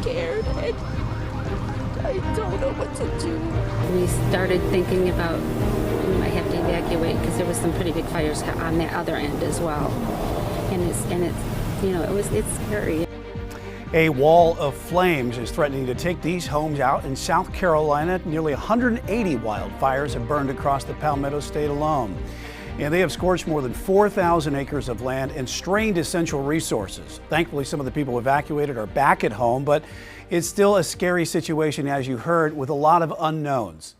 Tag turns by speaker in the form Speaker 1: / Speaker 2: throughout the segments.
Speaker 1: scared and I don't know what to do.
Speaker 2: We started thinking about we might have to evacuate because there was some pretty big fires on that other end as well. And it's it's scary.
Speaker 3: A wall of flames is threatening to take these homes out in South Carolina. Nearly 180 wildfires have burned across the Palmetto State alone. And they have scorched more than 4,000 acres of land and strained essential resources. Thankfully, some of the people evacuated are back at home, but it's still a scary situation, as you heard, with a lot of unknowns.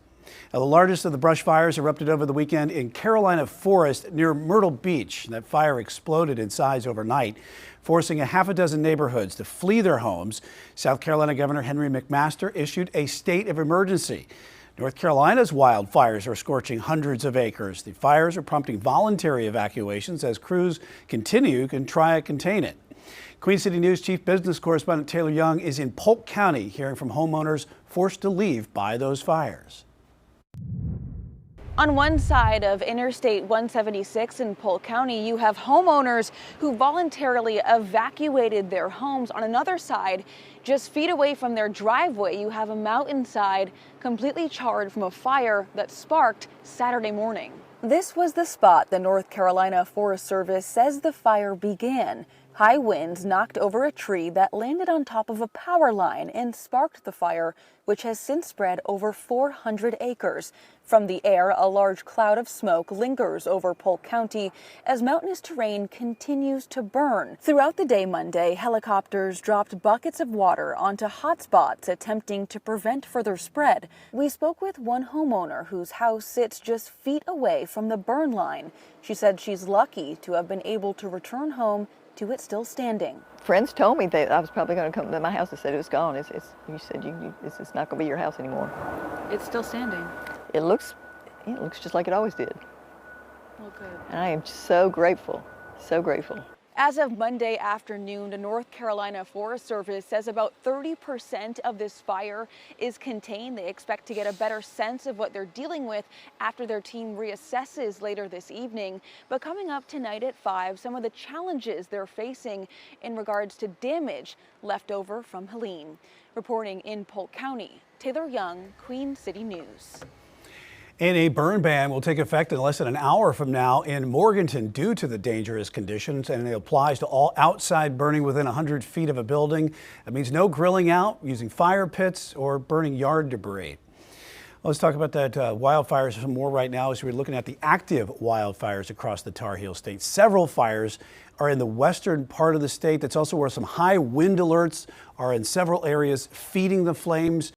Speaker 3: Now, the largest of the brush fires erupted over the weekend in Carolina Forest near Myrtle Beach. That fire exploded in size overnight, forcing a half a dozen neighborhoods to flee their homes. South Carolina Governor Henry McMaster issued a state of emergency. North Carolina's wildfires are scorching hundreds of acres. The fires are prompting voluntary evacuations as crews continue to try to contain it. Queen City News Chief Business Correspondent Taylor Young is in Polk County hearing from homeowners forced to leave by those fires.
Speaker 4: On one side of Interstate 176 in Polk County, you have homeowners who voluntarily evacuated their homes. On another side, just feet away from their driveway, you have a mountainside completely charred from a fire that sparked Saturday morning. This was the spot the North Carolina Forest Service says the fire began. High winds knocked over a tree that landed on top of a power line and sparked the fire, which has since spread over 400 acres. From the air, a large cloud of smoke lingers over Polk County as mountainous terrain continues to burn. Throughout the day Monday, helicopters dropped buckets of water onto hotspots, attempting to prevent further spread. We spoke with one homeowner whose house sits just feet away from the burn line. She said she's lucky to have been able to return home to it still standing.
Speaker 5: Friends told me that I was probably going to come to my house and said it was gone. You said it's not going to be your house anymore.
Speaker 4: It's still standing.
Speaker 5: It looks just like it always did.
Speaker 4: Well, good.
Speaker 5: And I am so grateful, so grateful.
Speaker 4: As of Monday afternoon, the North Carolina Forest Service says about 30% of this fire is contained. They expect to get a better sense of what they're dealing with after their team reassesses later this evening. But coming up tonight at 5, some of the challenges they're facing in regards to damage left over from Helene. Reporting in Polk County, Taylor Young, Queen City News.
Speaker 3: And a burn ban will take effect in less than an hour from now in Morganton due to the dangerous conditions, and it applies to all outside burning within 100 feet of a building. That means no grilling out, using fire pits, or burning yard debris. Let's talk about that wildfires some more right now as we're looking at the active wildfires across the Tar Heel State. Several fires are in the western part of the state. That's also where some high wind alerts are in several areas feeding the flames.